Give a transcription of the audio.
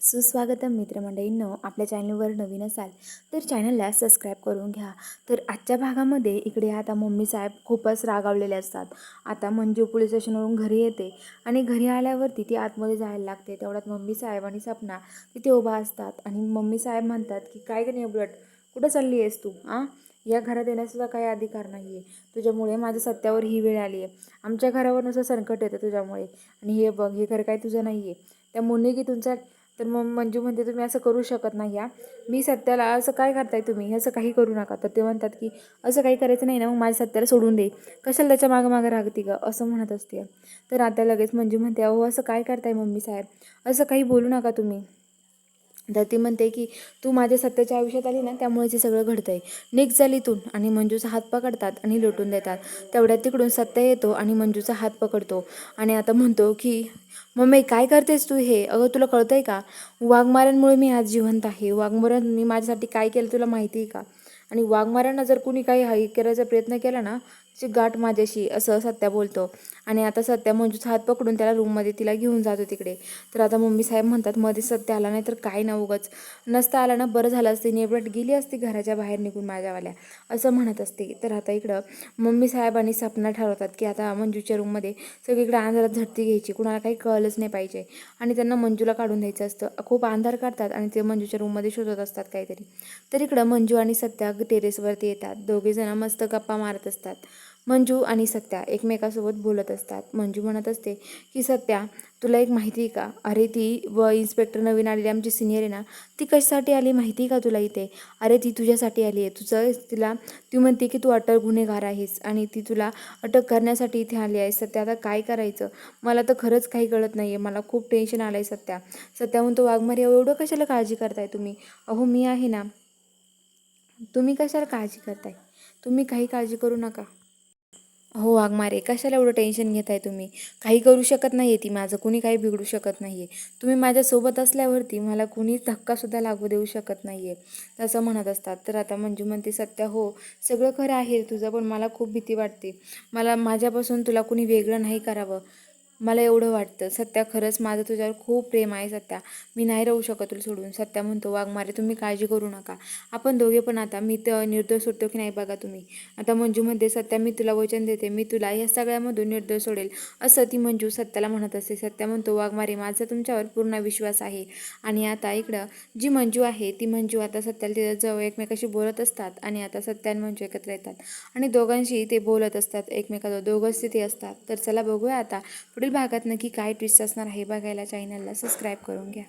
सुस्वागतम मित्रमंडळींनो, आपल्या चॅनलवर नवीन असाल तर चॅनलला सबस्क्राईब करून घ्या. तर आजच्या भागामध्ये इकडे आता मम्मी साहेब खूपच रागावलेले असतात. आता मंजू पोलीस स्टेशनवरून घरी येते आणि घरी आल्यावरती ती आतमध्ये जायला लागते. तेवढ्यात मम्मी साहेब आणि सपना तिथे उभा असतात आणि मम्मी साहेब म्हणतात की काय गं निवडट, कुठं चालली आहेस तू? या घरात येण्याचा काही अधिकार नाही आहे. तुझ्यामुळे माझ्या सत्यावर ही वेळ आली आहे. आमच्या घरावर नुसतं संकट येतं तुझ्यामुळे. आणि हे बघ, हे घर काय तुझं नाही आहे. त्या मुन्नी की तुमचा. तर मग मंजू म्हणते तुम्ही असं करू शकत नाही. मी सत्याला असं काय करताय तुम्ही, असं काही करू नका. तर ते म्हणतात की असं काही करायचं नाही ना, मग माझ्या सत्याला सोडून दे, कशाला त्याच्या मागं मागं राहते का, असं म्हणत असते. तर आता लगेच मंजू म्हणते अहो असं काय करताय मम्मी साहेब, असं काही बोलू नका तुम्ही. तर ती म्हणते की तू माझ्या सत्याच्या आयुष्यात आली ना, त्यामुळे ते सगळं घडतंय, निघ चल इथून. आणि मंजूचा हात पकडतात आणि लोटून देतात. तेवढ्यात तिकडून सत्य येतो आणि मंजूचा हात पकडतो आणि आता म्हणतो की मम्मी काय करतेस तू हे, अगं तुला कळतंय का, वाघमाऱ्यांमुळे मी आज जिवंत आहे. वाघमाऱ्यांनी माझ्यासाठी काय केलं तुला माहिती आहे का? आणि वाघमाऱ्यांना जर कुणी काही हाई करायचा प्रयत्न केला ना, ची गाठ माझ्याशी, असं सत्या बोलतो. आणि आता सत्या मंजूचा हात पकडून त्याला रूममध्ये तिला घेऊन जातो तिकडे. तर आता मम्मी साहेब म्हणतात मध्ये सत्य आला नाही तर काय ना, उगाच नसता आला ना बरं झालं असते, नेबट गेली असती घराच्या बाहेर निघून माझ्यावाल्या, असं म्हणत असते. तर आता इकडं मम्मी साहेब आणि सपना ठरवतात की आता मंजूच्या रूममध्ये सगळीकडे अंधारात झटती घ्यायची, कुणाला काही कळलंच नाही पाहिजे. आणि त्यांना मंजूला काढून द्यायचं असतं. खूप अंधार काढतात आणि ते मंजूच्या रूममध्ये शोधत असतात काहीतरी. तर इकडं मंजू आणि सत्या टेरेसवरती येतात. दोघेजण मस्त गप्पा मारत असतात. मंजू आणि सत्या एकमेकासोबत बोलत असतात. मंजू म्हणत असते की सत्या तुला एक माहिती आहे का, अरे ती इन्स्पेक्टर नवीन आलेली आमची सिनियर आहे ना, ती कशासाठी आली माहिती आहे का तुला इथे? अरे ती तुझ्यासाठी आली आहे. तुझं तिला ती म्हणते की तू अटक गुन्हेगार आहेस आणि ती तुला अटक करण्यासाठी इथे आली आहे. सत्या आता काय करायचं, मला तर खरंच काही कळत नाही आहे, मला खूप टेन्शन आलं आहे. सत्या सत्या म्हणतो वाघमारे एवढं कशाला काळजी करताय तुम्ही, अहो मी आहे ना, तुम्ही कशाला काळजी करताय, तुम्ही काही काळजी करू नका. हो वाघमारे कशाला एवढं टेन्शन घेताय तुम्ही, काही करू शकत नाही आहे ती, माझं कुणी काही बिघडू शकत नाही आहे. तुम्ही माझ्यासोबत असल्यावरती मला कुणी धक्कासुद्धा लागू देऊ शकत नाही आहे, असं म्हणत असतात. तर आता मंजू म्हणते सत्या हो सगळं खरं आहे तुझं, पण मला खूप भीती वाटते. मला माझ्यापासून तुला कुणी वेगळं नाही करावं, मला एवढं वाटतं. सत्या खरंच माझं तुझ्यावर खूप प्रेम आहे सत्या, मी नाही राहू शकत तुला सोडून. सत्या म्हणतो वाघमारे तुम्ही काळजी करू नका, आपण दोघे पण आता मी तर निर्दोष सुटतो की नाही बघा तुम्ही. आता मंजू म्हणते सत्या मी तुला वचन देते, मी तुला या सगळ्यामधून निर्दोष सोडेल, असं ती मंजू सत्याला म्हणत असते. सत्या म्हणतो वाघमारे माझा तुमच्यावर पूर्ण विश्वास आहे. आणि आता इकडं जी मंजू आहे ती मंजू आता सत्याला तिथं जवळ एकमेकाशी बोलत असतात. आणि आता सत्या आणि मंजू एकत्र येतात आणि दोघांशी ते बोलत असतात एकमेकाजवळ, दोघंच तिथे असतात. तर चला बघूया आता पुढील भागात नक्की काय ट्विस्ट असणार आहे. बघायला चॅनलला सबस्क्राईब करून घ्या.